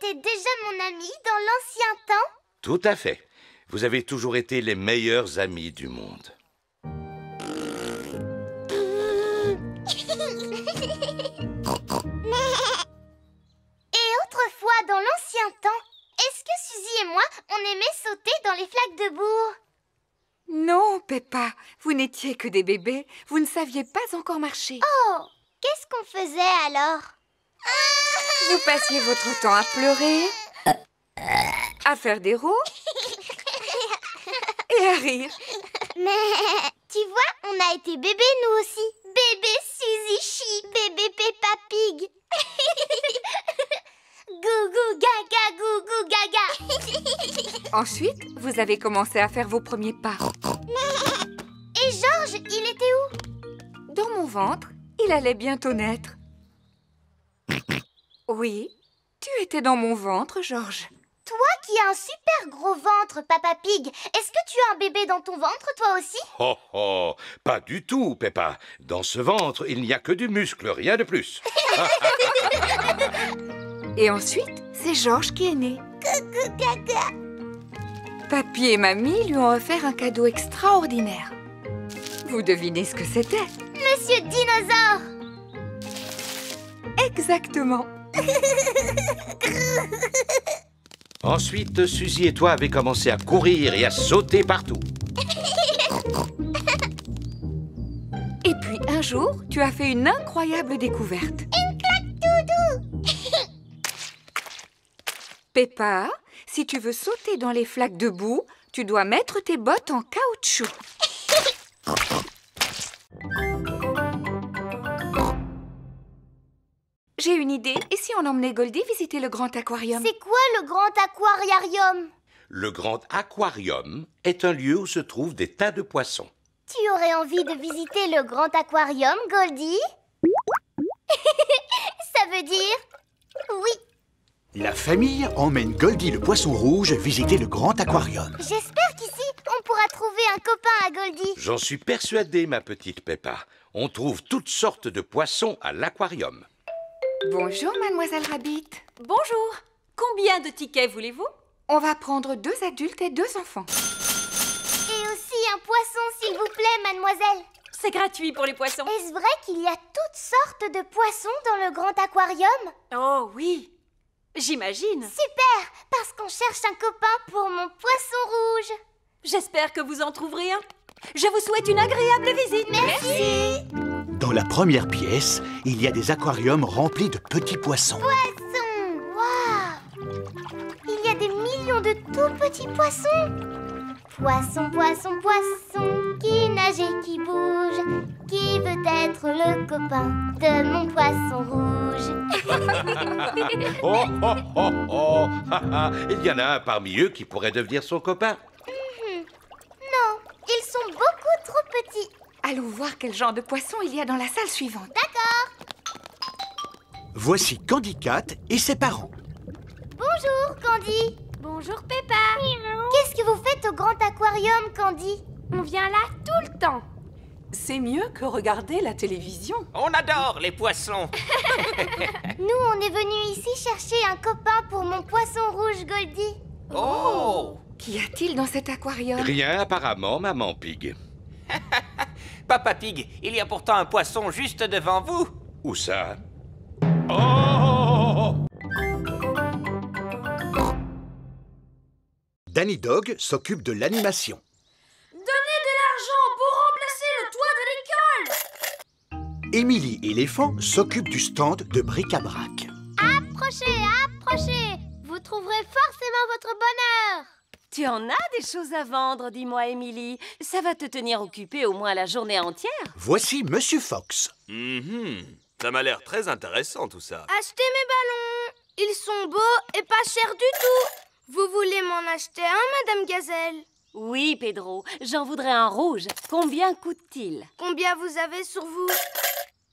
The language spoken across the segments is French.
étiez déjà mon ami dans l'ancien temps? Tout à fait. Vous avez toujours été les meilleurs amis du monde. Et autrefois, dans l'ancien temps, est-ce que Suzy et moi, on aimait sauter dans les flaques de bourre? Non, Peppa, vous n'étiez que des bébés. Vous ne saviez pas encore marcher. Oh, qu'est-ce qu'on faisait alors? Vous passiez votre temps à pleurer, à faire des roues et à rire. Mais tu vois, on a été bébés nous aussi. Bébé Suzy Chi, bébé Peppa Pig. Gougou gaga, gougou gaga. Ensuite, vous avez commencé à faire vos premiers pas. Et Georges, il était où? Dans mon ventre, il allait bientôt naître. Oui, tu étais dans mon ventre, Georges. Toi qui as un super gros ventre, Papa Pig, est-ce que tu as un bébé dans ton ventre, toi aussi? Oh oh, pas du tout, Peppa. Dans ce ventre, il n'y a que du muscle, rien de plus. Et ensuite, c'est Georges qui est né. Coucou gaga. Papy et Mamie lui ont offert un cadeau extraordinaire. Vous devinez ce que c'était? Monsieur Dinosaure. Exactement. Ensuite, Suzy et toi avez commencé à courir et à sauter partout. Et puis un jour, tu as fait une incroyable découverte. Une claque doudou. Peppa, si tu veux sauter dans les flaques de boue, tu dois mettre tes bottes en caoutchouc. J'ai une idée. Et si on emmenait Goldie visiter le grand aquarium? C'est quoi le grand aquariarium? Le grand aquarium est un lieu où se trouvent des tas de poissons. Tu aurais envie de visiter le grand aquarium, Goldie? Ça veut dire oui. La famille emmène Goldie le poisson rouge visiter le grand aquarium. J'espère qu'ici, on pourra trouver un copain à Goldie. J'en suis persuadé, ma petite Peppa. On trouve toutes sortes de poissons à l'aquarium. Bonjour, Mademoiselle Rabbit. Bonjour. Combien de tickets voulez-vous? On va prendre 2 adultes et 2 enfants. Et aussi un poisson, s'il vous plaît, mademoiselle. C'est gratuit pour les poissons. Est-ce vrai qu'il y a toutes sortes de poissons dans le grand aquarium? Oh oui, j'imagine. Super, parce qu'on cherche un copain pour mon poisson rouge. J'espère que vous en trouverez un. Je vous souhaite une agréable visite. Merci. Dans la première pièce, il y a des aquariums remplis de petits poissons. Poisson, waouh! Il y a des millions de tout petits poissons. Poisson, poisson, poisson, qui nage et qui bouge, qui veut être le copain de mon poisson rouge. Oh oh oh oh. Il y en a un parmi eux qui pourrait devenir son copain. Non, ils sont beaucoup trop petits. Allons voir quel genre de poisson il y a dans la salle suivante. D'accord. Voici Candy Cat et ses parents. Bonjour, Candy. Bonjour, Peppa. Qu'est-ce que vous faites au grand aquarium, Candy? On vient là tout le temps. C'est mieux que regarder la télévision. On adore les poissons. Nous, on est venus ici chercher un copain pour mon poisson rouge Goldie. Oh! Qu'y a-t-il dans cet aquarium? Rien apparemment, maman Pig. Papa Pig, il y a pourtant un poisson juste devant vous. Où ça? Oh! Danny Dog s'occupe de l'animation. Donnez de l'argent pour remplacer le toit de l'école! Émilie Éléphant s'occupe du stand de bric-à-brac. Approchez, approchez. Vous trouverez forcément votre bonheur. Tu en as des choses à vendre, dis-moi, Émilie. Ça va te tenir occupée au moins la journée entière. Voici Monsieur Fox. Ça m'a l'air très intéressant tout ça. Achetez mes ballons! Ils sont beaux et pas chers du tout! Vous voulez m'en acheter un, Madame Gazelle? Oui, Pedro, j'en voudrais un rouge. Combien coûte-t-il? Combien vous avez sur vous?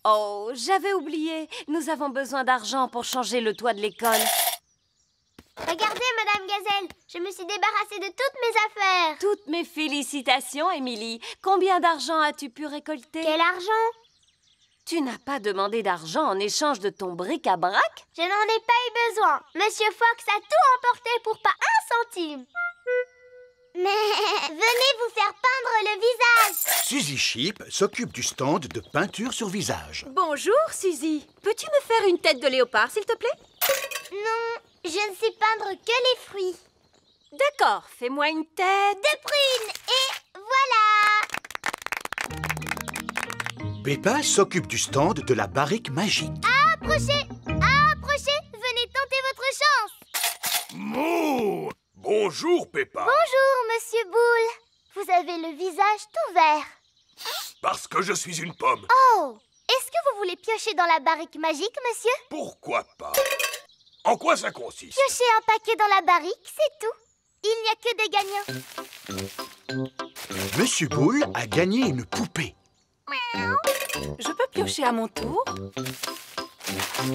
Oh, j'avais oublié. Nous avons besoin d'argent pour changer le toit de l'école. Regardez, Madame Gazelle, je me suis débarrassée de toutes mes affaires. Toutes mes félicitations, Émilie. Combien d'argent as-tu pu récolter? Quel argent? Tu n'as pas demandé d'argent en échange de ton bric-à-brac? Je n'en ai pas eu besoin. Monsieur Fox a tout emporté pour pas un centime. Mais venez vous faire peindre le visage. Suzy Sheep s'occupe du stand de peinture sur visage. Bonjour, Suzy. Peux-tu me faire une tête de léopard, s'il te plaît? Non, je ne sais peindre que les fruits. D'accord, fais-moi une tête. De prune, et voilà. Peppa s'occupe du stand de la barrique magique. Approchez, approchez, venez tenter votre chance. Mouh! Bonjour, Peppa. Bonjour, Monsieur Boule. Vous avez le visage tout vert. Parce que je suis une pomme. Oh, est-ce que vous voulez piocher dans la barrique magique, monsieur? Pourquoi pas? En quoi ça consiste? Piochez un paquet dans la barrique, c'est tout. Il n'y a que des gagnants. Monsieur Boule a gagné une poupée. Je peux piocher à mon tour?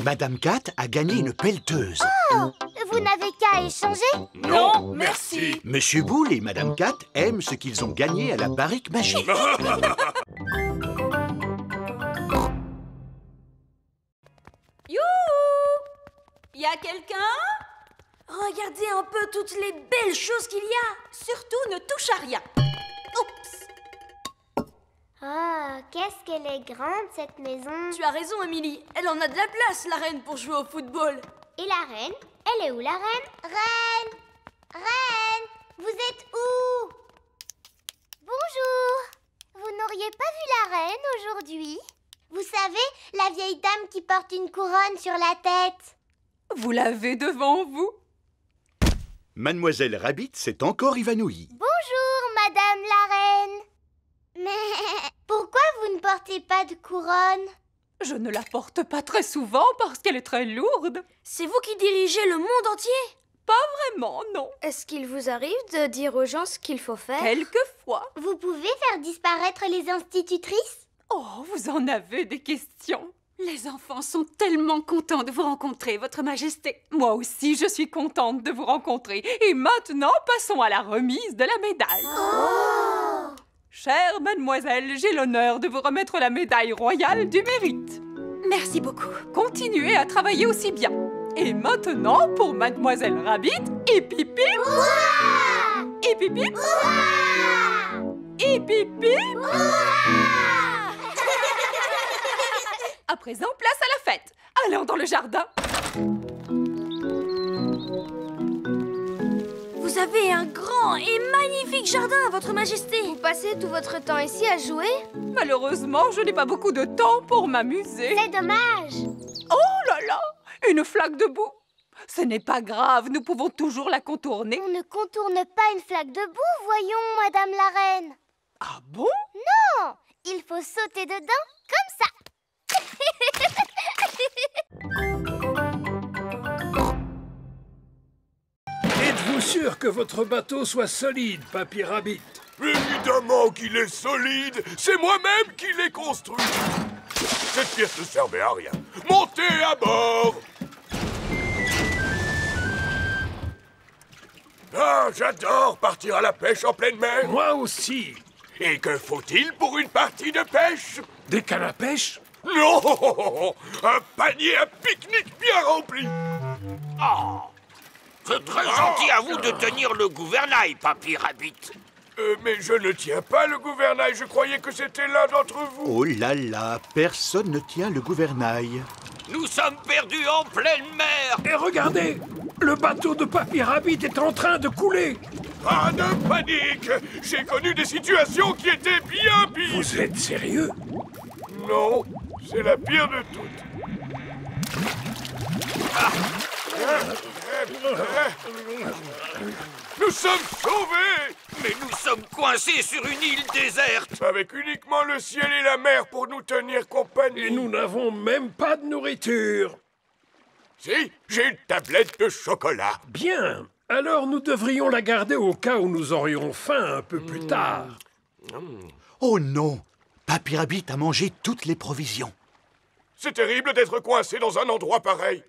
Madame Cat a gagné une pelleteuse. Oh, vous n'avez qu'à échanger. Non, merci. Monsieur Boule et Madame Cat aiment ce qu'ils ont gagné à la barrique magique. Youhou! Y a quelqu'un? Regardez un peu toutes les belles choses qu'il y a. Surtout, ne touche à rien. Oups! Oh, qu'est-ce qu'elle est grande, cette maison. Tu as raison, Émilie. Elle en a de la place, la reine, pour jouer au football. Et la reine? Elle est où, la reine? Reine! Reine! Vous êtes où? Bonjour! Vous n'auriez pas vu la reine aujourd'hui? Vous savez, la vieille dame qui porte une couronne sur la tête. Vous l'avez devant vous? Mademoiselle Rabbit s'est encore évanouie. Bonjour, Madame la reine. Mais pourquoi vous ne portez pas de couronne? Je ne la porte pas très souvent parce qu'elle est très lourde. C'est vous qui dirigez le monde entier? Pas vraiment, non. Est-ce qu'il vous arrive de dire aux gens ce qu'il faut faire? Quelquefois. Vous pouvez faire disparaître les institutrices? Oh, vous en avez des questions. Les enfants sont tellement contents de vous rencontrer, Votre Majesté. Moi aussi, je suis contente de vous rencontrer. Et maintenant, passons à la remise de la médaille. Oh! Chère mademoiselle, j'ai l'honneur de vous remettre la médaille royale du mérite. Merci beaucoup. Continuez à travailler aussi bien. Et maintenant, pour mademoiselle Rabbit, hip hip hip. Hurrah! Hip hip hip. Hurrah! Hip hip hip. Hurrah! À présent, place à la fête. Allons dans le jardin. Vous avez un grand et magnifique jardin, Votre Majesté. Vous passez tout votre temps ici à jouer? Malheureusement, je n'ai pas beaucoup de temps pour m'amuser. C'est dommage. Oh là là! Une flaque de boue. Ce n'est pas grave, nous pouvons toujours la contourner. On ne contourne pas une flaque de boue, voyons, Madame la reine. Ah bon? Non, il faut sauter dedans comme ça. Êtes-vous sûr que votre bateau soit solide, Papy Rabbit? Évidemment qu'il est solide. C'est moi-même qui l'ai construit. Cette pièce ne servait à rien. Montez à bord. Ah, j'adore partir à la pêche en pleine mer. Moi aussi. Et que faut-il pour une partie de pêche? Des cannes à pêche? Non! Un panier à pique-nique bien rempli. Oh! C'est très gentil à vous de tenir le gouvernail, Papy Rabbit. Mais je ne tiens pas le gouvernail. Je croyais que c'était l'un d'entre vous. Oh là là, personne ne tient le gouvernail. Nous sommes perdus en pleine mer. Et regardez, le bateau de Papy Rabbit est en train de couler. Pas de panique. J'ai connu des situations qui étaient bien pires. Vous êtes sérieux? Non, c'est la pire de toutes. Nous sommes sauvés! Mais nous sommes coincés sur une île déserte. Avec uniquement le ciel et la mer pour nous tenir compagnie. Et nous n'avons même pas de nourriture. Si, j'ai une tablette de chocolat. Bien. Alors nous devrions la garder au cas où nous aurions faim un peu plus tard. Oh non, Papy Rabbit a mangé toutes les provisions. C'est terrible d'être coincé dans un endroit pareil.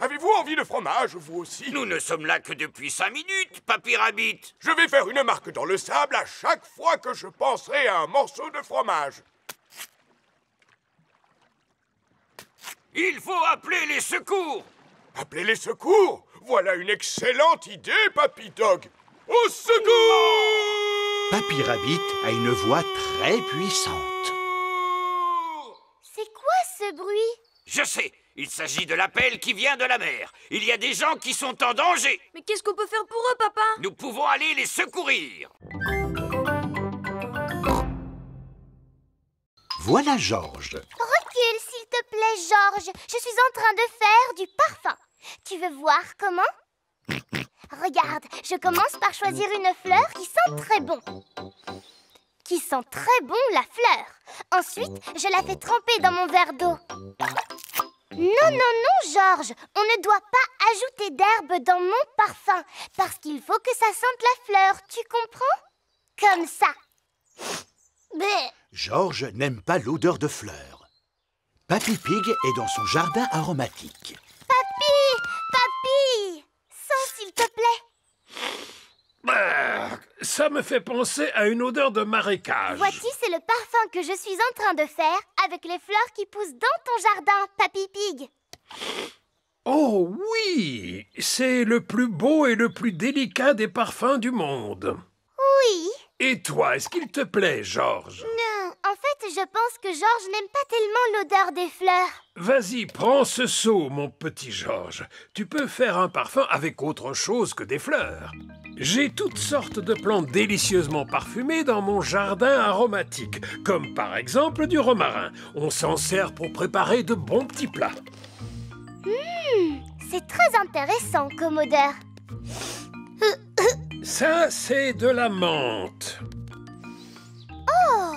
Avez-vous envie de fromage, vous aussi? Nous ne sommes là que depuis 5 minutes, Papy Rabbit. Je vais faire une marque dans le sable à chaque fois que je penserai à un morceau de fromage. Il faut appeler les secours. Appeler les secours? Voilà une excellente idée, Papy Dog. Au secours! Papy Rabbit a une voix très puissante. C'est quoi ce bruit? Je sais, il s'agit de l'appel qui vient de la mer. Il y a des gens qui sont en danger. Mais qu'est-ce qu'on peut faire pour eux, papa? Nous pouvons aller les secourir. Voilà Georges. Recule, s'il te plaît, Georges. Je suis en train de faire du parfum. Tu veux voir comment? Regarde, je commence par choisir une fleur qui sent très bon. Qui sent très bon la fleur. Ensuite, je la fais tremper dans mon verre d'eau. Non, non, non, Georges. On ne doit pas ajouter d'herbe dans mon parfum. Parce qu'il faut que ça sente la fleur, tu comprends? Comme ça. Bleh. Georges n'aime pas l'odeur de fleurs. Papy Pig est dans son jardin aromatique. Papy! Papy! Sens, s'il te plaît. Ça me fait penser à une odeur de marécage. Voici, c'est le parfum que je suis en train de faire avec les fleurs qui poussent dans ton jardin, Papy Pig. Oh oui, c'est le plus beau et le plus délicat des parfums du monde. Oui. Et toi, est-ce qu'il te plaît, Georges? Non, en fait, je pense que Georges n'aime pas tellement l'odeur des fleurs. Vas-y, prends ce seau, mon petit Georges. Tu peux faire un parfum avec autre chose que des fleurs. J'ai toutes sortes de plantes délicieusement parfumées dans mon jardin aromatique, comme par exemple du romarin. On s'en sert pour préparer de bons petits plats. C'est très intéressant comme odeur. Ça, c'est de la menthe. Oh,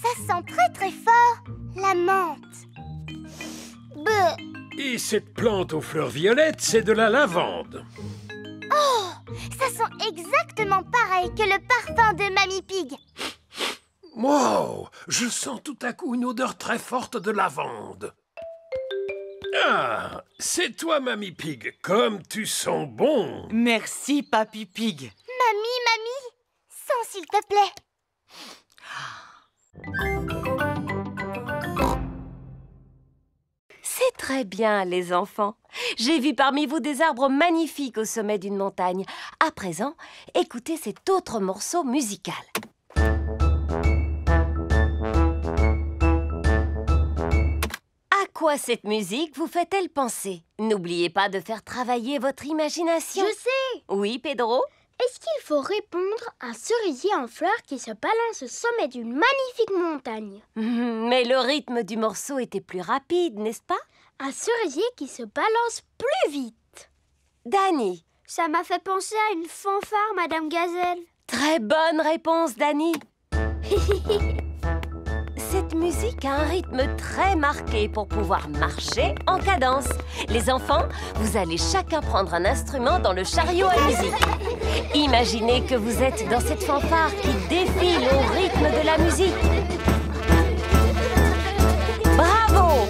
ça sent très très fort, la menthe. Bleh. Et cette plante aux fleurs violettes, c'est de la lavande. Oh, ça sent exactement pareil que le parfum de Mamie Pig. Wow, je sens tout à coup une odeur très forte de lavande. Ah, c'est toi, Mamie Pig. Comme tu sens bon. Merci, Papy Pig. Mamie, sens s'il te plaît. C'est très bien, les enfants. J'ai vu parmi vous des arbres magnifiques au sommet d'une montagne. À présent, écoutez cet autre morceau musical. À quoi cette musique vous fait-elle penser? N'oubliez pas de faire travailler votre imagination. Je sais. Oui, Pedro? Est-ce qu'il faut répondre à un cerisier en fleurs qui se balance au sommet d'une magnifique montagne? Mais le rythme du morceau était plus rapide, n'est-ce pas? Un cerisier qui se balance plus vite. Dani? Ça m'a fait penser à une fanfare, Madame Gazelle. Très bonne réponse, Dani. Cette musique a un rythme très marqué pour pouvoir marcher en cadence. Les enfants, vous allez chacun prendre un instrument dans le chariot à musique. Imaginez que vous êtes dans cette fanfare qui défile au rythme de la musique. Bravo!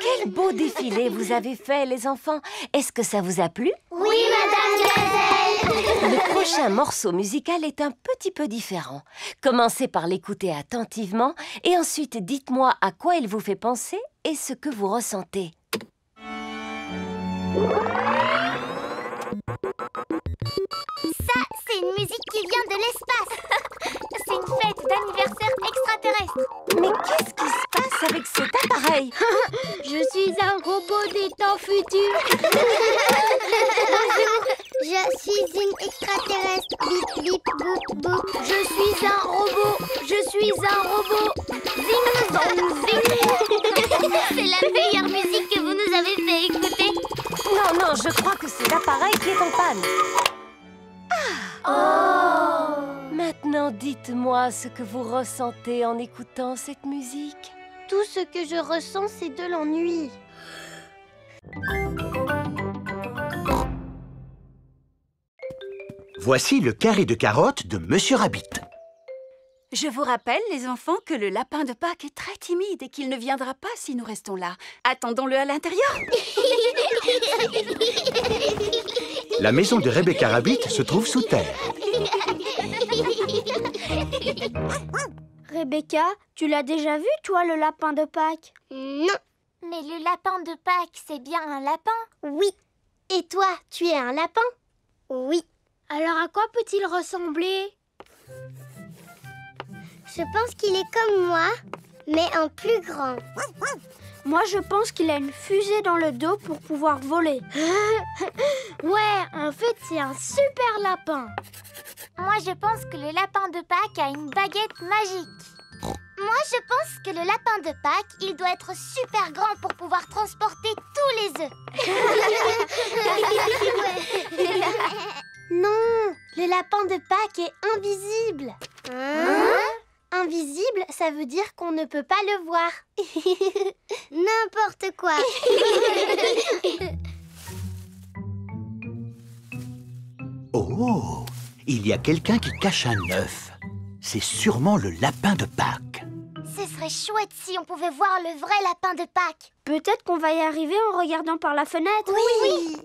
Quel beau défilé vous avez fait, les enfants. Est-ce que ça vous a plu? Oui, Madame Gazelle. Le prochain morceau musical est un petit peu différent. Commencez par l'écouter attentivement et ensuite dites-moi à quoi il vous fait penser et ce que vous ressentez. Ça, c'est une musique qui vient de l'espace. C'est une fête d'anniversaire extraterrestre. Mais qu'est-ce qui se passe avec cet appareil? Je suis un robot des temps futurs. Je suis une extraterrestre. Bip, bip, boop, boop. Je suis un robot. Je suis un robot. Zing, zong, zing. C'est la meilleure musique que vous nous avez fait écouter. Non, je crois que c'est l'appareil qui est en panne. Maintenant, dites-moi ce que vous ressentez en écoutant cette musique. Tout ce que je ressens, c'est de l'ennui. Voici le carré de carottes de Monsieur Rabbit. Je vous rappelle, les enfants, que le lapin de Pâques est très timide et qu'il ne viendra pas si nous restons là. Attendons-le à l'intérieur. La maison de Rebecca Rabbit se trouve sous terre. Rebecca, tu l'as déjà vu, toi, le lapin de Pâques? Non, Mais le lapin de Pâques, c'est bien un lapin? Oui. Et toi, tu es un lapin? Oui. Alors à quoi peut-il ressembler? Je pense qu'il est comme moi, mais en plus grand. Moi, je pense qu'il a une fusée dans le dos pour pouvoir voler. Ouais, en fait, c'est un super lapin. Moi, je pense que le lapin de Pâques a une baguette magique. Moi, je pense que le lapin de Pâques, il doit être super grand pour pouvoir transporter tous les œufs. Non, le lapin de Pâques est invisible. Invisible, ça veut dire qu'on ne peut pas le voir. N'importe quoi. Oh, il y a quelqu'un qui cache un œuf. C'est sûrement le lapin de Pâques. Ce serait chouette si on pouvait voir le vrai lapin de Pâques. Peut-être qu'on va y arriver en regardant par la fenêtre. Oui.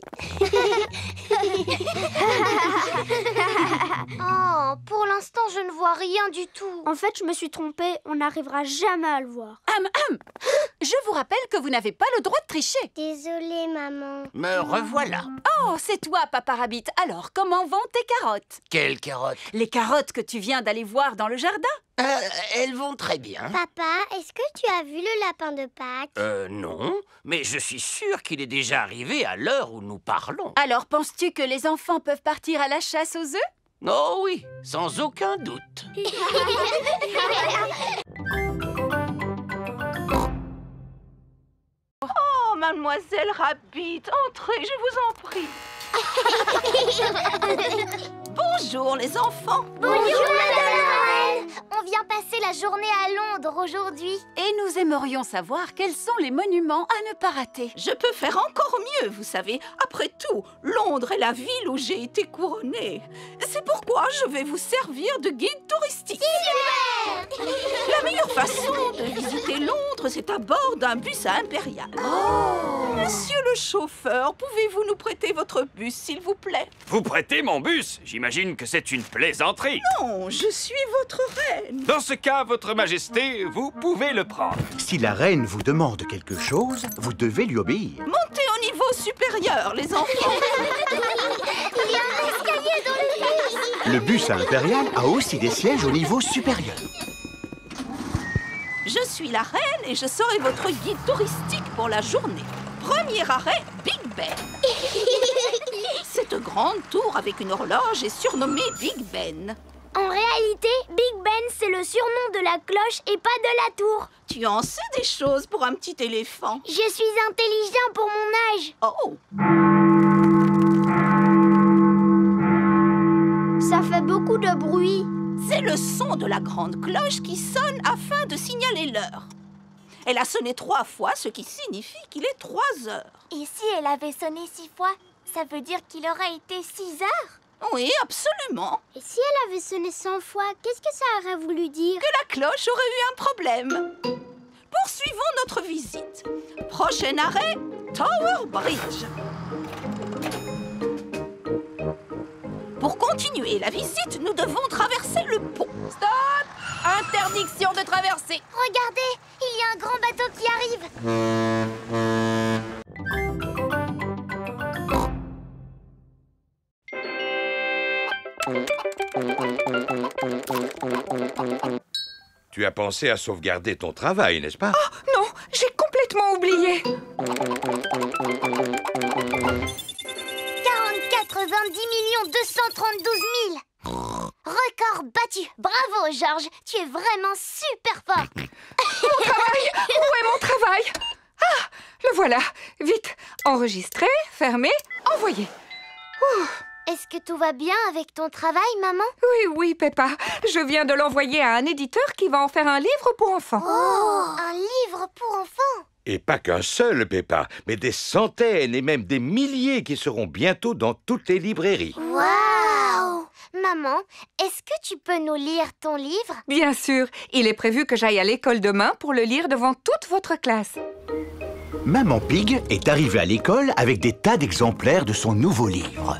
Oh, pour l'instant, je ne vois rien du tout. En fait, je me suis trompée. On n'arrivera jamais à le voir. Je vous rappelle que vous n'avez pas le droit de tricher. Désolée, maman. Me revoilà. Oh, c'est toi, Papa Rabbit. Alors, comment vont tes carottes? Quelles carottes? Les carottes que tu viens d'aller voir dans le jardin? Elles vont très bien. Papa, est-ce que tu as vu le lapin de Pâques? Non, mais je suis sûr qu'il est déjà arrivé à l'heure où nous parlons. Alors, penses-tu que les enfants peuvent partir à la chasse aux œufs? Oh oui, sans aucun doute. Oh, mademoiselle Rabbit, entrez, je vous en prie. Bonjour, les enfants. Bonjour, Madame Noël. On vient passer la journée à Londres aujourd'hui. Et nous aimerions savoir quels sont les monuments à ne pas rater. Je peux faire encore mieux, vous savez. Après tout, Londres est la ville où j'ai été couronnée. C'est pourquoi je vais vous servir de guide touristique. La meilleure façon de visiter Londres, c'est à bord d'un bus à Impérial. Monsieur le chauffeur, pouvez-vous nous prêter votre bus, s'il vous plaît? Vous prêtez mon bus? J'imagine que c'est une plaisanterie. Non, je suis votre reine. Dans ce cas, votre majesté, vous pouvez le prendre. Si la reine vous demande quelque chose, vous devez lui obéir. Montez au niveau supérieur, les enfants. Il y a un escalier dans le bus. Le bus à Impérial a aussi des sièges au niveau supérieur. Je suis la reine et je serai votre guide touristique pour la journée. Premier arrêt, Big Ben. Cette grande tour avec une horloge est surnommée Big Ben. En réalité, Big Ben, c'est le surnom de la cloche et pas de la tour. Tu en sais des choses pour un petit éléphant. Je suis intelligent pour mon âge. Oh! Ça fait beaucoup de bruit. C'est le son de la grande cloche qui sonne afin de signaler l'heure. Elle a sonné 3 fois, ce qui signifie qu'il est 3 heures. Et si elle avait sonné 6 fois, ça veut dire qu'il aurait été 6 heures? Oui, absolument. Et si elle avait sonné 100 fois, qu'est-ce que ça aurait voulu dire? Que la cloche aurait eu un problème. Poursuivons notre visite. Prochain arrêt, Tower Bridge. Pour continuer la visite, nous devons traverser le pont. Stop! Interdiction de traverser. Regardez, il y a un grand bateau qui arrive. Tu as pensé à sauvegarder ton travail, n'est-ce pas? Oh, non, j'ai complètement oublié. 90 232 000. Record battu. Bravo, Georges. Tu es vraiment super fort. Mon travail! Où est mon travail? Ah, le voilà. Vite, enregistrer, fermer, envoyer. Est-ce que tout va bien avec ton travail, maman? Oui, Peppa. Je viens de l'envoyer à un éditeur qui va en faire un livre pour enfants. Oh, un livre pour enfants? Et pas qu'un seul, Peppa, mais des centaines et même des milliers qui seront bientôt dans toutes les librairies. Waouh! Maman, est-ce que tu peux nous lire ton livre? Bien sûr. Il est prévu que j'aille à l'école demain pour le lire devant toute votre classe. Maman Pig est arrivée à l'école avec des tas d'exemplaires de son nouveau livre.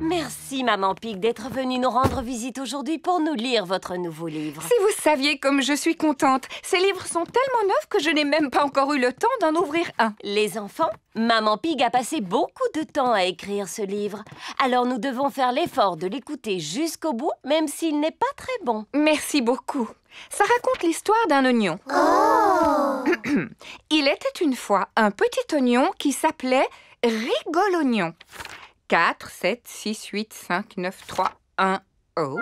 Merci, Merci, Maman Pig, d'être venue nous rendre visite aujourd'hui pour nous lire votre nouveau livre. Si vous saviez comme je suis contente. Ces livres sont tellement neufs que je n'ai même pas encore eu le temps d'en ouvrir un. Les enfants, Maman Pig a passé beaucoup de temps à écrire ce livre. Alors nous devons faire l'effort de l'écouter jusqu'au bout, même s'il n'est pas très bon. Merci beaucoup. Ça raconte l'histoire d'un oignon. Oh! Il était une fois un petit oignon qui s'appelait Rigolognon. 4, 7, 6, 8, 5, 9, 3, 1, oh.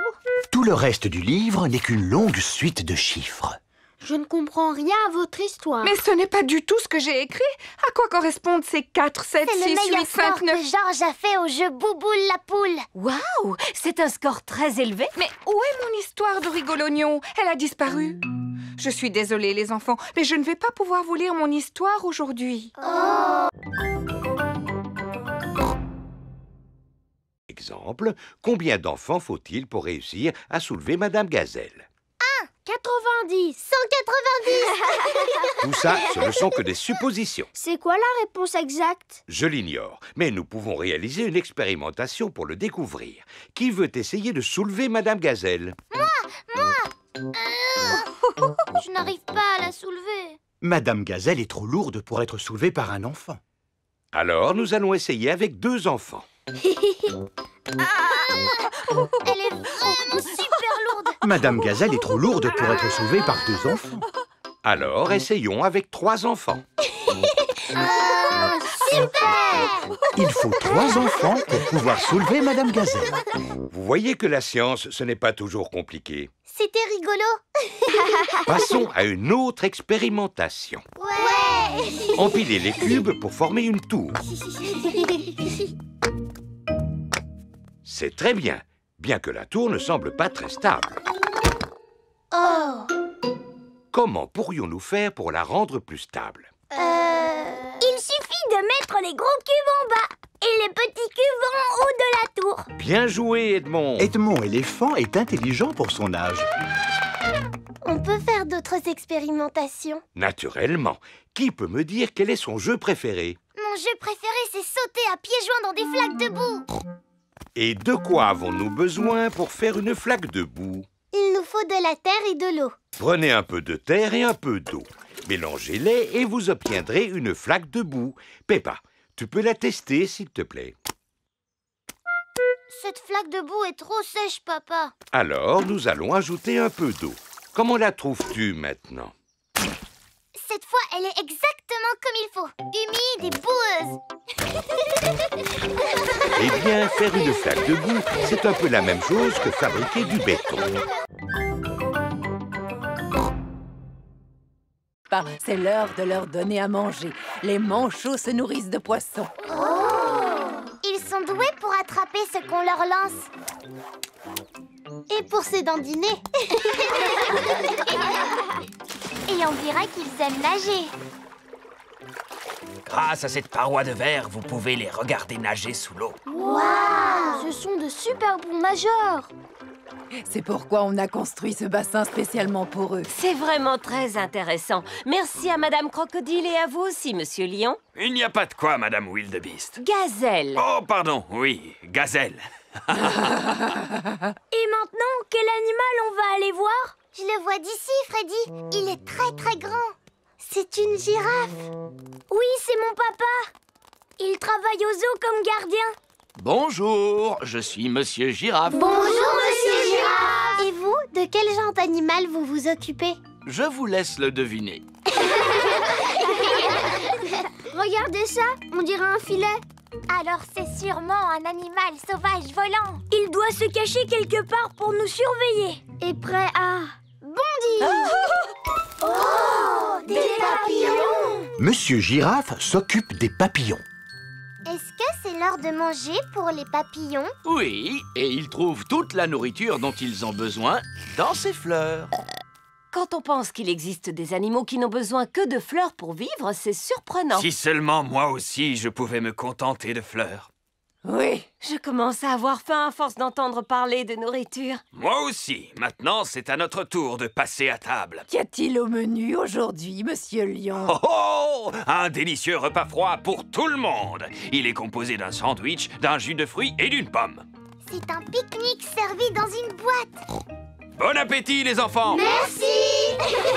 Tout le reste du livre n'est qu'une longue suite de chiffres. Je ne comprends rien à votre histoire. Mais ce n'est pas du tout ce que j'ai écrit. À quoi correspondent ces 4, 7, 6, 8, 5, 9... que Georges a fait au jeu Bouboule la poule. Waouh! C'est un score très élevé. Mais où est mon histoire de Rigolognon? Elle a disparu. Je suis désolée, les enfants, mais je ne vais pas pouvoir vous lire mon histoire aujourd'hui. Oh! Exemple, combien d'enfants faut-il pour réussir à soulever Madame Gazelle? 90. 190. Tout ça, ce ne sont que des suppositions. C'est quoi la réponse exacte? Je l'ignore, mais nous pouvons réaliser une expérimentation pour le découvrir. Qui veut essayer de soulever Madame Gazelle? Moi. Je n'arrive pas à la soulever. Madame Gazelle est trop lourde pour être soulevée par un enfant. Alors, nous allons essayer avec 2 enfants. Elle est vraiment super lourde. Madame Gazelle est trop lourde pour être soulevée par 2 enfants. Alors, essayons avec 3 enfants. Super! Il faut 3 enfants pour pouvoir soulever Madame Gazelle. Vous voyez que la science, ce n'est pas toujours compliqué. C'était rigolo. Passons à une autre expérimentation. Ouais! Empilez les cubes pour former une tour. C'est très bien, bien que la tour ne semble pas très stable. Oh! Comment pourrions-nous faire pour la rendre plus stable? Il suffit de mettre les gros cubes en bas et les petits cubes en haut de la tour. Bien joué, Edmond. Edmond éléphant est intelligent pour son âge. On peut faire d'autres expérimentations. Naturellement. Qui peut me dire quel est son jeu préféré? Mon jeu préféré, c'est sauter à pieds joints dans des flaques de boue. Et de quoi avons-nous besoin pour faire une flaque de boue? Il nous faut de la terre et de l'eau. Prenez un peu de terre et un peu d'eau. Mélangez-les et vous obtiendrez une flaque de boue. Peppa, tu peux la tester, s'il te plaît. Cette flaque de boue est trop sèche, papa. Alors, nous allons ajouter un peu d'eau. Comment la trouves-tu maintenant? Cette fois, elle est exactement comme il faut. Humide et boueuse. Eh bien, faire une flaque de boue, c'est un peu la même chose que fabriquer du béton. C'est l'heure de leur donner à manger. Les manchots se nourrissent de poissons. Ils sont doués pour attraper ce qu'on leur lance. Et pour se dandiner. Et on dirait qu'ils aiment nager. Grâce à cette paroi de verre, vous pouvez les regarder nager sous l'eau. Waouh! Ce sont de super bons nageurs. C'est pourquoi on a construit ce bassin spécialement pour eux. C'est vraiment très intéressant. Merci à Madame Crocodile et à vous aussi, Monsieur Lion. Il n'y a pas de quoi, Madame Wildebeest. Gazelle. Oh, pardon, oui, Gazelle. Et maintenant, quel animal on va aller voir? Je le vois d'ici, Freddy. Il est très très grand. C'est une girafe. Oui, c'est mon papa. Il travaille au zoo comme gardien. Bonjour, je suis Monsieur Girafe. Bonjour, Monsieur Girafe. Et vous, de quel genre d'animal vous vous occupez? Je vous laisse le deviner. Regardez ça, on dirait un filet. Alors c'est sûrement un animal sauvage volant. Il doit se cacher quelque part pour nous surveiller. Et prêt à bondir. Oh, des papillons. Monsieur Girafe s'occupe des papillons. Est-ce que c'est l'heure de manger pour les papillons? Oui, et ils trouvent toute la nourriture dont ils ont besoin dans ces fleurs. Quand on pense qu'il existe des animaux qui n'ont besoin que de fleurs pour vivre, c'est surprenant. Si seulement moi aussi je pouvais me contenter de fleurs. Oui, je commence à avoir faim à force d'entendre parler de nourriture. Moi aussi. Maintenant, c'est à notre tour de passer à table. Qu'y a-t-il au menu aujourd'hui, Monsieur Lion? Oh oh! Un délicieux repas froid pour tout le monde. Il est composé d'un sandwich, d'un jus de fruits et d'une pomme. C'est un pique-nique servi dans une boîte. Bon appétit, les enfants! Merci.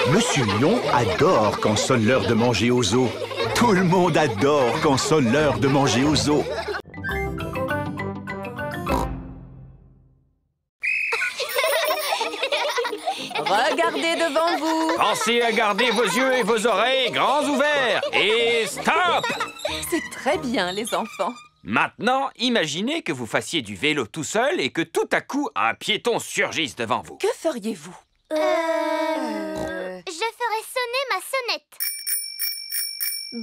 Monsieur Lion adore quand sonne l'heure de manger au zoo. Tout le monde adore quand sonne l'heure de manger au zoo. Regardez devant vous. Pensez à garder vos yeux et vos oreilles grands ouverts. Et stop! C'est très bien, les enfants. Maintenant, imaginez que vous fassiez du vélo tout seul et que tout à coup, un piéton surgisse devant vous. Que feriez-vous? Je ferais sonner ma sonnette.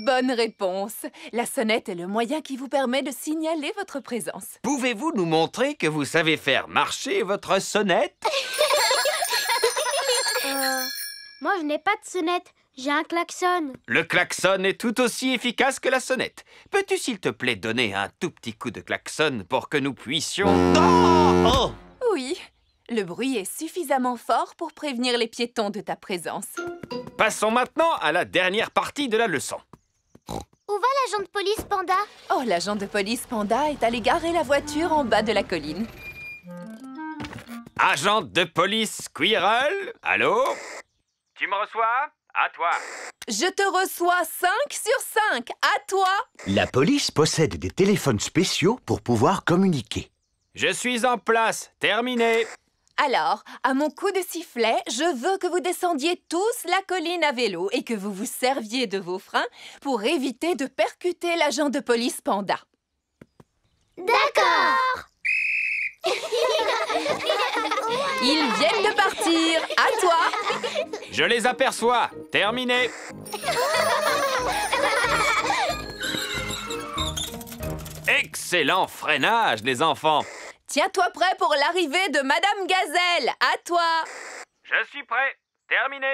Bonne réponse. La sonnette est le moyen qui vous permet de signaler votre présence. Pouvez-vous nous montrer que vous savez faire marcher votre sonnette? Moi, je n'ai pas de sonnette. J'ai un klaxon. Le klaxon est tout aussi efficace que la sonnette. Peux-tu, s'il te plaît, donner un tout petit coup de klaxon pour que nous puissions... Oh! Oui, le bruit est suffisamment fort pour prévenir les piétons de ta présence. Passons maintenant à la dernière partie de la leçon. Où va l'agent de police, Panda? Oh, l'agent de police Panda est allé garer la voiture en bas de la colline. Agent de police Squirrel, allô? Tu me reçois? À toi. Je te reçois 5 sur 5. À toi. La police possède des téléphones spéciaux pour pouvoir communiquer. Je suis en place. Terminé. Alors, à mon coup de sifflet, je veux que vous descendiez tous la colline à vélo et que vous vous serviez de vos freins pour éviter de percuter l'agent de police Panda. D'accord. Ils viennent de partir. À toi. Je les aperçois. Terminé. Excellent freinage, les enfants. Tiens-toi prêt pour l'arrivée de Madame Gazelle. À toi. Je suis prêt. Terminé.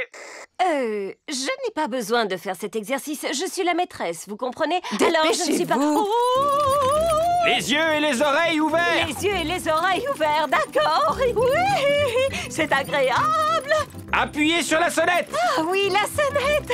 Je n'ai pas besoin de faire cet exercice. Je suis la maîtresse, vous comprenez? Alors, je ne suis pas... Dépêchez-vous. Les yeux et les oreilles ouverts. Les yeux et les oreilles ouverts, d'accord? Oui, c'est agréable. Appuyez sur la sonnette. Ah oui, la sonnette.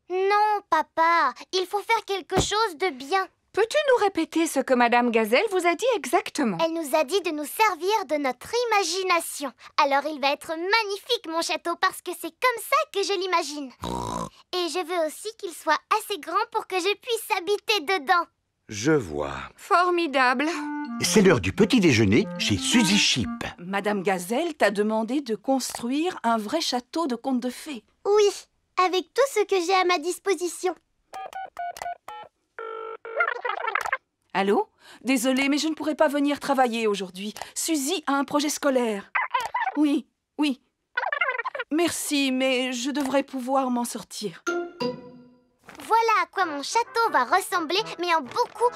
Non, papa, il faut faire quelque chose de bien. Peux-tu nous répéter ce que Madame Gazelle vous a dit exactement? Elle nous a dit de nous servir de notre imagination. Alors il va être magnifique, mon château, parce que c'est comme ça que je l'imagine. Et je veux aussi qu'il soit assez grand pour que je puisse habiter dedans. Je vois. Formidable. C'est l'heure du petit déjeuner chez Suzy Chip. Madame Gazelle t'a demandé de construire un vrai château de contes de fées. Oui, avec tout ce que j'ai à ma disposition. Allô? Désolée, mais je ne pourrai pas venir travailler aujourd'hui. Suzy a un projet scolaire. Oui, oui. Merci, mais je devrais pouvoir m'en sortir. Voilà à quoi mon château va ressembler, mais en beaucoup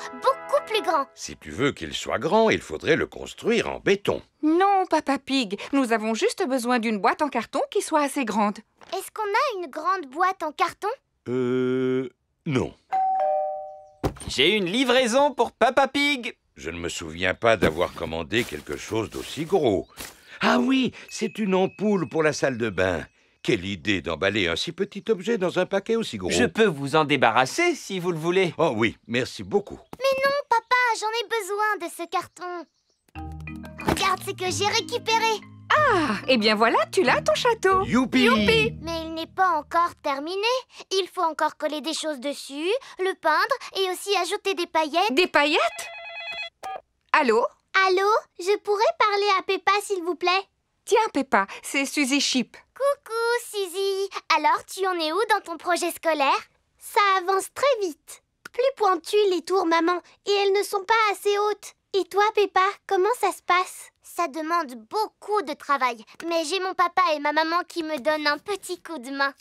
plus grand. Si tu veux qu'il soit grand, il faudrait le construire en béton. Non, Papa Pig, nous avons juste besoin d'une boîte en carton qui soit assez grande. Est-ce qu'on a une grande boîte en carton? Non. J'ai une livraison pour Papa Pig. Je ne me souviens pas d'avoir commandé quelque chose d'aussi gros. Ah oui, c'est une ampoule pour la salle de bain. Quelle idée d'emballer un si petit objet dans un paquet aussi gros. Je peux vous en débarrasser si vous le voulez. Oh oui, merci beaucoup. Mais non, papa, j'en ai besoin de ce carton. Regarde ce que j'ai récupéré. Ah, eh bien voilà, tu l'as ton château. Youpi! Mais il n'est pas encore terminé. Il faut encore coller des choses dessus, le peindre et aussi ajouter des paillettes. Des paillettes? Allô? Allô? Je pourrais parler à Peppa, s'il vous plaît? Tiens, Peppa, c'est Suzy Chip. Coucou, Suzy. Alors, tu en es où dans ton projet scolaire? Ça avance très vite. Plus pointues les tours, maman, et elles ne sont pas assez hautes. Et toi, Peppa, comment ça se passe? Ça demande beaucoup de travail, mais j'ai mon papa et ma maman qui me donnent un petit coup de main.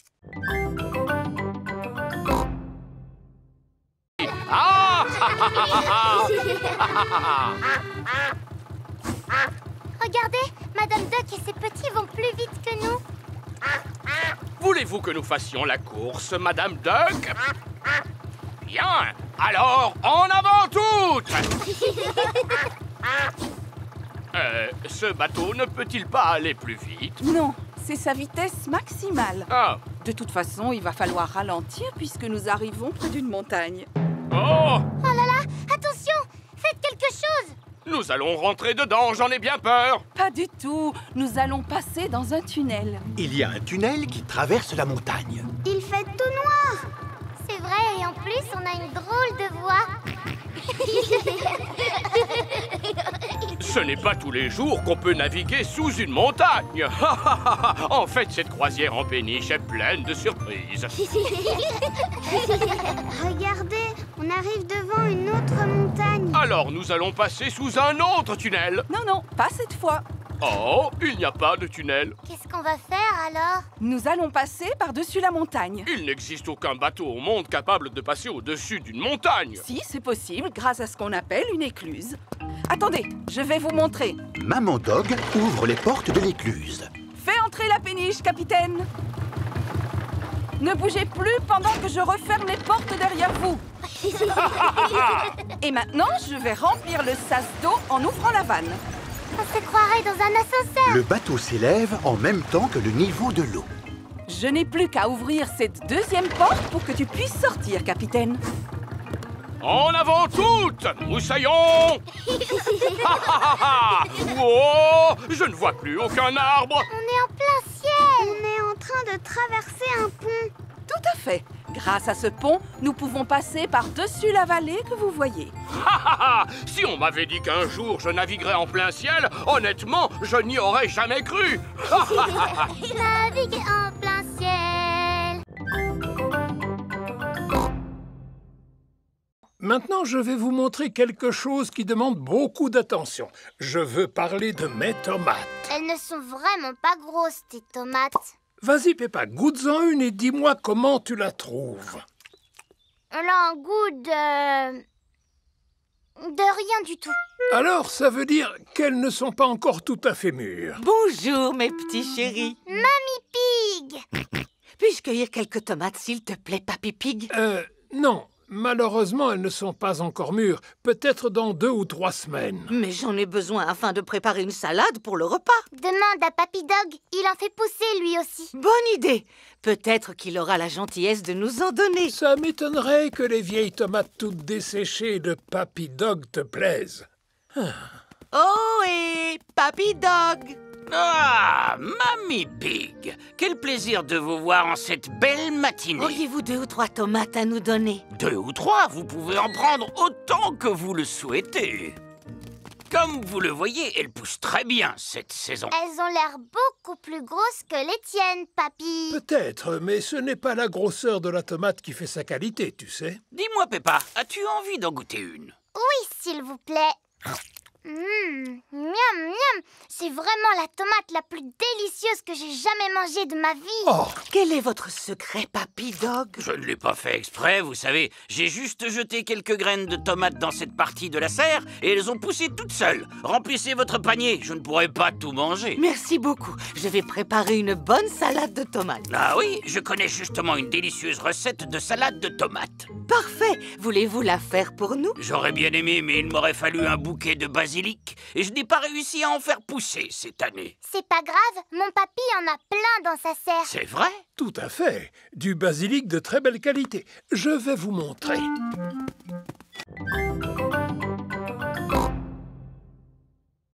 Regardez, Madame Duck et ses petits vont plus vite que nous. Voulez-vous que nous fassions la course, Madame Duck? Bien, alors en avant toutes! Ce bateau ne peut-il pas aller plus vite? Non, c'est sa vitesse maximale. Ah. De toute façon, il va falloir ralentir puisque nous arrivons près d'une montagne. Oh! Oh là là, attention! Faites quelque chose! Nous allons rentrer dedans, j'en ai bien peur. Pas du tout. Nous allons passer dans un tunnel. Il y a un tunnel qui traverse la montagne. Il fait tout noir! C'est vrai, et en plus, on a une drôle de voix. Ce n'est pas tous les jours qu'on peut naviguer sous une montagne. En fait, cette croisière en péniche est pleine de surprises. Regardez, on arrive devant une autre montagne. Alors, nous allons passer sous un autre tunnel. Non, non, pas cette fois. Oh, il n'y a pas de tunnel. Qu'est-ce qu'on va faire alors? Nous allons passer par-dessus la montagne. Il n'existe aucun bateau au monde capable de passer au-dessus d'une montagne. Si, c'est possible grâce à ce qu'on appelle une écluse. Attendez, je vais vous montrer. Maman Dog ouvre les portes de l'écluse. Fais entrer la péniche, capitaine. Ne bougez plus pendant que je referme les portes derrière vous. Et maintenant, je vais remplir le sas d'eau en ouvrant la vanne. On se croirait dans un ascenseur. Le bateau s'élève en même temps que le niveau de l'eau. Je n'ai plus qu'à ouvrir cette deuxième porte pour que tu puisses sortir, capitaine. En avant toutes, moussaillons. Oh, je ne vois plus aucun arbre. On est en plein ciel. On est en train de traverser un pont. Tout à fait. Grâce à ce pont, nous pouvons passer par-dessus la vallée que vous voyez. Si on m'avait dit qu'un jour je naviguerais en plein ciel, honnêtement, je n'y aurais jamais cru. Naviguer en plein ciel. Maintenant, je vais vous montrer quelque chose qui demande beaucoup d'attention. Je veux parler de mes tomates. Elles ne sont vraiment pas grosses, tes tomates. Vas-y, Peppa, goûte-en une et dis-moi comment tu la trouves. Elle a un goût de rien du tout. Alors, ça veut dire qu'elles ne sont pas encore tout à fait mûres. Bonjour, mes petits chéris. Mamie Pig! Puis-je cueillir quelques tomates, s'il te plaît, Papy Pig? Non. Malheureusement, elles ne sont pas encore mûres. Peut-être dans 2 ou 3 semaines. Mais j'en ai besoin afin de préparer une salade pour le repas. Demande à Papy Dog, il en fait pousser lui aussi. Bonne idée. Peut-être qu'il aura la gentillesse de nous en donner. Ça m'étonnerait que les vieilles tomates toutes desséchées de Papy Dog te plaisent. Oh, et Papy Dog! Ah, Mamie Pig, quel plaisir de vous voir en cette belle matinée. Auriez-vous 2 ou 3 tomates à nous donner? 2 ou 3, vous pouvez en prendre autant que vous le souhaitez. Comme vous le voyez, elles poussent très bien cette saison. Elles ont l'air beaucoup plus grosses que les tiennes, Papy. Peut-être, mais ce n'est pas la grosseur de la tomate qui fait sa qualité, tu sais. Dis-moi, Peppa, as-tu envie d'en goûter une? Oui, s'il vous plaît. Miam, miam. C'est vraiment la tomate la plus délicieuse que j'ai jamais mangée de ma vie. Oh. Quel est votre secret, Papy Dog? Je ne l'ai pas fait exprès, vous savez. J'ai juste jeté quelques graines de tomates dans cette partie de la serre et elles ont poussé toutes seules. Remplissez votre panier, je ne pourrai pas tout manger. Merci beaucoup. Je vais préparer une bonne salade de tomates. Ah oui, je connais justement une délicieuse recette de salade de tomates. Parfait. Voulez-vous la faire pour nous? J'aurais bien aimé, mais il m'aurait fallu un bouquet de basilic et je n'ai pas réussi à en faire pousser cette année. C'est pas grave, mon papy en a plein dans sa serre. C'est vrai? Tout à fait. Du basilic de très belle qualité. Je vais vous montrer.